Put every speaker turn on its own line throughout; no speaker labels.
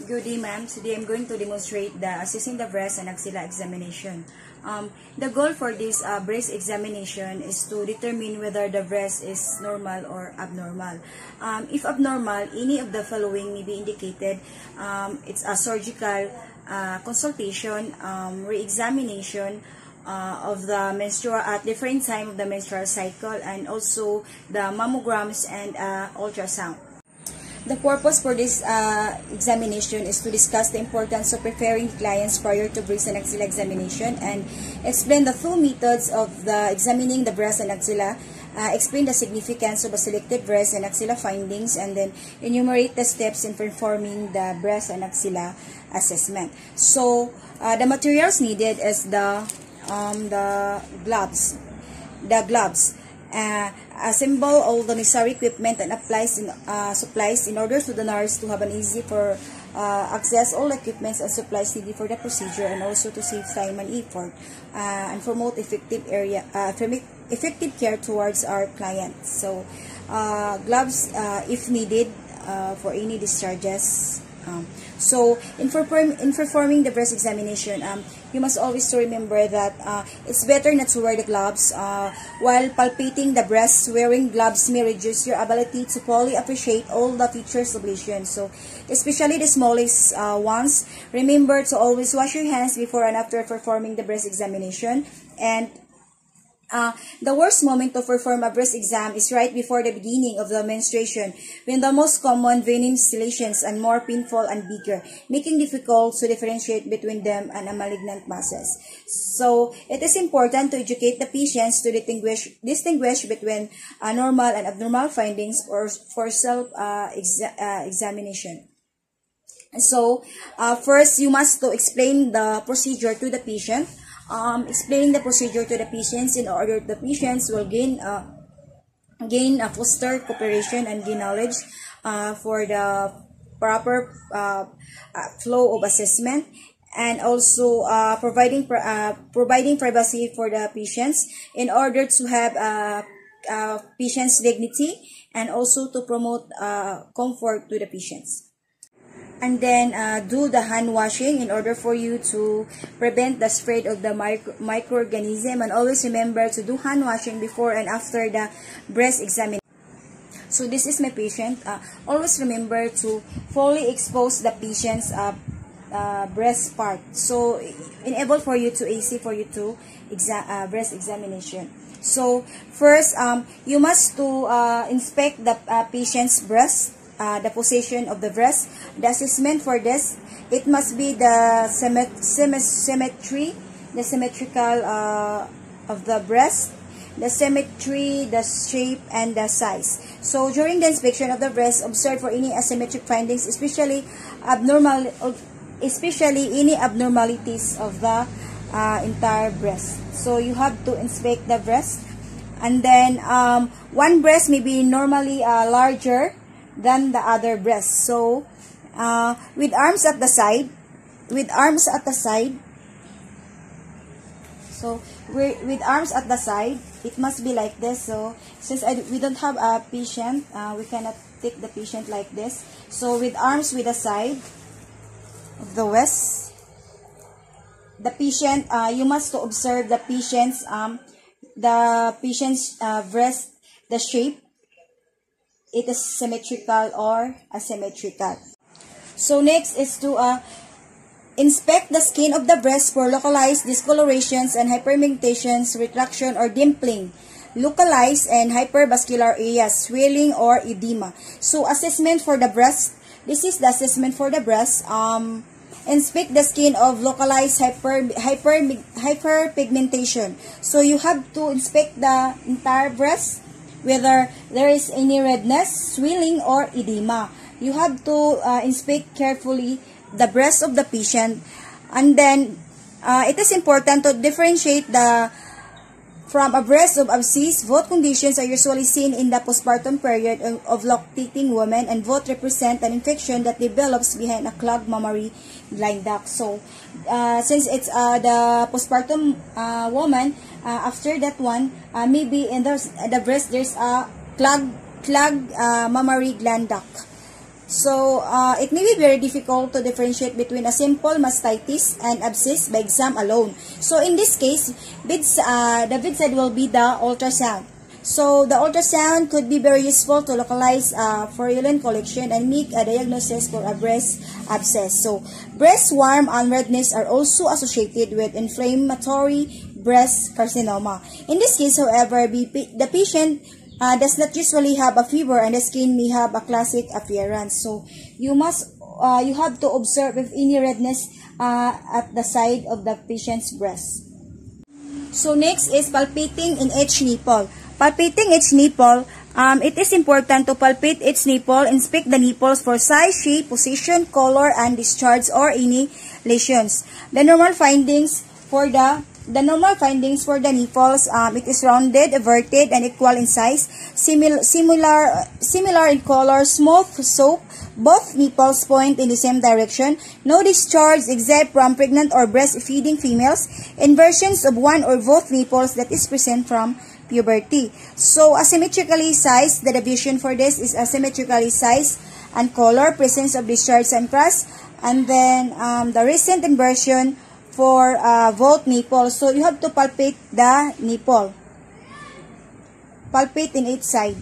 Good day, ma'am. Today I'm going to demonstrate the assessing the breast and axilla examination. The goal for this breast examination is to determine whether the breast is normal or abnormal. If abnormal, any of the following may be indicated. It's a surgical consultation, re-examination of the menstrual at different time of the menstrual cycle, and also the mammograms and ultrasound. The purpose for this examination is to discuss the importance of preparing clients prior to breast and axilla examination and explain the two methods of examining the breast and axilla, explain the significance of a selected breast and axilla findings, and then enumerate the steps in performing the breast and axilla assessment. So, the materials needed is the gloves. Assemble all the necessary equipment and supplies in order for the nurse to have an easy for access all equipments and supplies needed for the procedure, and also to save time and effort and promote effective care towards our clients. So gloves if needed for any discharges. So in performing the breast examination, you must always remember that it's better not to wear the gloves while palpating the breast. Wearing gloves may reduce your ability to fully appreciate all the features of lesion. So especially the smallest ones, remember to always wash your hands before and after performing the breast examination. And the worst moment to perform a breast exam is right before the beginning of the menstruation, when the most common venous lesions are more painful and bigger, making it difficult to differentiate between them and a malignant masses. So it is important to educate the patients to distinguish between normal and abnormal findings for self-examination. So first, you must explain the procedure to the patient. Explaining the procedure to the patients in order the patients will gain foster cooperation and gain knowledge for the proper flow of assessment, and also providing privacy for the patients in order to have patient's dignity, and also to promote comfort to the patients. And then do the hand washing in order for you to prevent the spread of the microorganism, and always remember to do hand washing before and after the breast examination. So this is my patient. Always remember to fully expose the patient's breast part, so enable for you to breast examination. So first, you must inspect the patient's breast. The position of the breast. The assessment for this, it must be the symmetrical of the breast, the symmetry, the shape, and the size. So during the inspection of the breast, observe for any asymmetric findings, especially any abnormalities of the entire breast. So you have to inspect the breast, and then one breast may be normally larger than the other breast. So with arms at the side, with arms at the side, it must be like this. So since we don't have a patient, we cannot take the patient like this. So with arms with the side of the waist, the patient, you must observe the patient's breast, the shape. It is symmetrical or asymmetrical. So next is to inspect the skin of the breast for localized discolorations and hyperpigmentations, retraction or dimpling, localized and hypervascular areas, swelling or edema. So assessment for the breast. This is the assessment for the breast. Inspect the skin of localized hyperpigmentation. So you have to inspect the entire breast, whether there is any redness, swelling, or edema. You have to inspect carefully the breast of the patient. And then it is important to differentiate from a breast of abscess. Both conditions are usually seen in the postpartum period of lactating women, and both represent an infection that develops behind a clogged mammary gland duct. So since it's the postpartum woman, after that one, maybe in the breast there's a clogged mammary gland duct. So, it may be very difficult to differentiate between a simple mastitis and abscess by exam alone. So, in this case, the bedside will be the ultrasound. So, the ultrasound could be very useful to localize purulent collection and make a diagnosis for a breast abscess. So, breast warmth and redness are also associated with inflammatory breast carcinoma. In this case, however, the patient does not usually have a fever and the skin may have a classic appearance. So, you have to observe if any redness at the side of the patient's breast. So, next is palpating in each nipple. Palpating each nipple, it is important to palpate each nipple, inspect the nipples for size, shape, position, color, and discharge or any lesions. The normal findings for the nipples, it is rounded, everted, and equal in size, similar in color, smooth soap. Both nipples point in the same direction. No discharge except from pregnant or breastfeeding females. Inversions of one or both nipples that is present from puberty. So, asymmetrically sized, the division for this is asymmetrically sized and color, presence of discharge and crust, and then the recent inversion for both nipples. So, you have to palpate the nipple. Palpate in each side,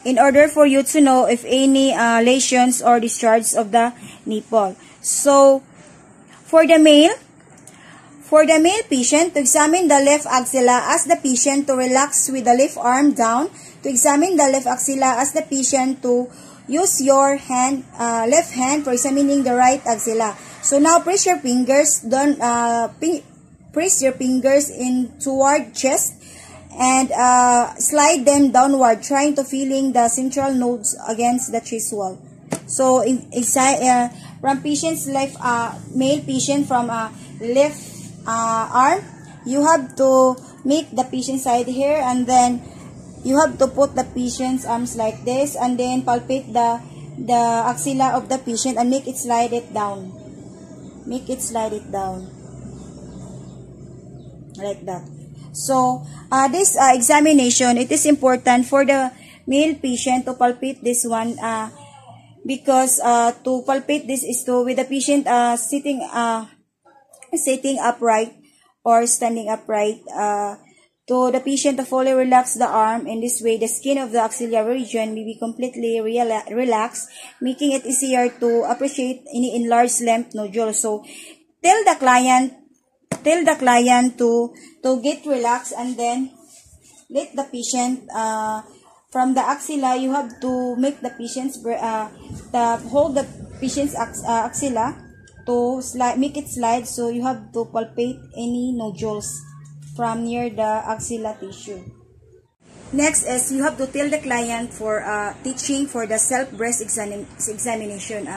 in order for you to know if any lesions or discharge of the nipple. So, for the male patient, to examine the left axilla, ask the patient to relax with the left arm down. To examine the left axilla, ask the patient to use your left hand for examining the right axilla. So now press your fingers in toward chest and slide them downward, trying to feeling the central nodes against the chest wall. So from patient's left, male patient from left arm, you have to make the patient side here, and then you have to put the patient's arms like this, and then palpate the axilla of the patient and make it slide it down. Make it slide it down like that. So this examination, it is important for the male patient to palpate this one because to palpate this is to with the patient sitting upright or standing upright, to the patient to fully relax the arm. In this way, the skin of the axillary region may be completely relaxed, making it easier to appreciate any enlarged lymph nodule. So, tell the client to get relaxed, and then let the patient from the axilla. You have to make the patient's hold the patient's axilla to make it slide. So you have to palpate any nodules from near the axilla tissue. Next is you have to tell the client for teaching for the self-breast examination.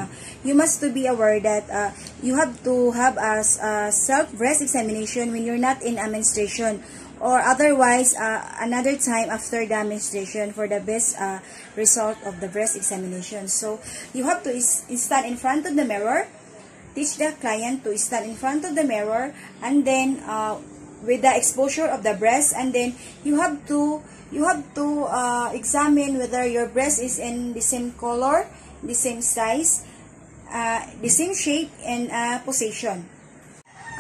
You must to be aware that you have to have a self-breast examination when you're not in a menstruation, or otherwise another time after the menstruation for the best result of the breast examination. So you have to stand in front of the mirror. Teach the client to stand in front of the mirror, and then with the exposure of the breast, and then you have to examine whether your breast is in the same color, the same size, the same shape and position.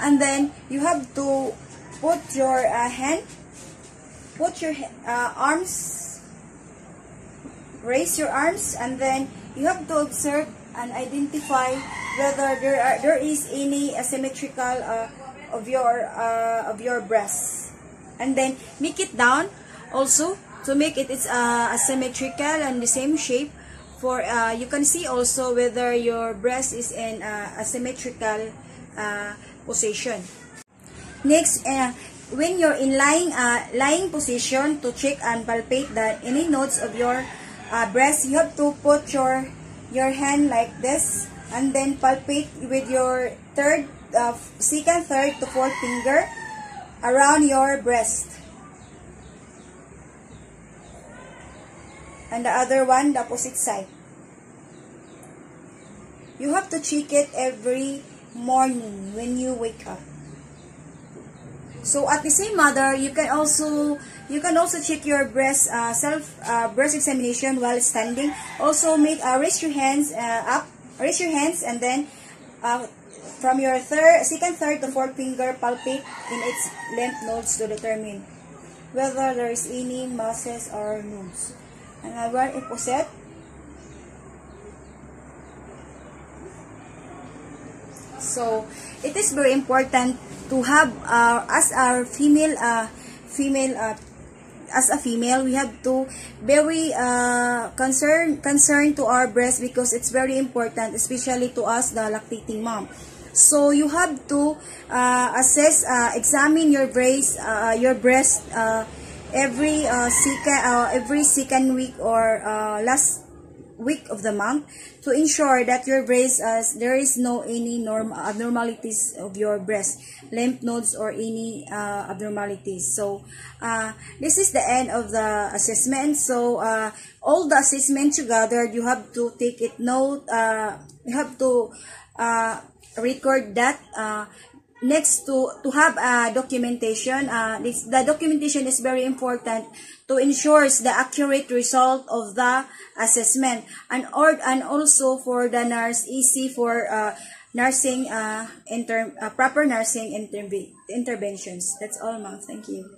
And then you have to put your arms, raise your arms, and then you have to observe and identify whether there is any asymmetrical of your breast, and then make it down also to make it asymmetrical and the same shape. For you can see also whether your breast is in asymmetrical position. Next, when you're in lying position, to check and palpate any nodes of your breast, you have to put your hand like this, and then palpate with your second, third to fourth finger around your breast, and the other one the opposite side. You have to check it every morning when you wake up. So at the same mother, you can also check your breast examination while standing. Also make raise your hands raise your hands, and then from your second, third to fourth finger palpate in its lymph nodes to determine whether there is any masses or nodes. And where opposite. So it is very important to have as a female as a female, we have to very concern to our breast, because it's very important, especially to us, the lactating mom. So you have to assess, examine your breast every second week or last week of the month, to ensure that your breast, there is no any abnormalities of your breast, lymph nodes, or any abnormalities. So this is the end of the assessment. So all the assessment together, you have to take it note. You have to record that. Next, to have documentation. The documentation is very important to ensure the accurate result of the assessment, and also for the nurse, easy for nursing proper nursing interventions. That's all, ma'am. Thank you.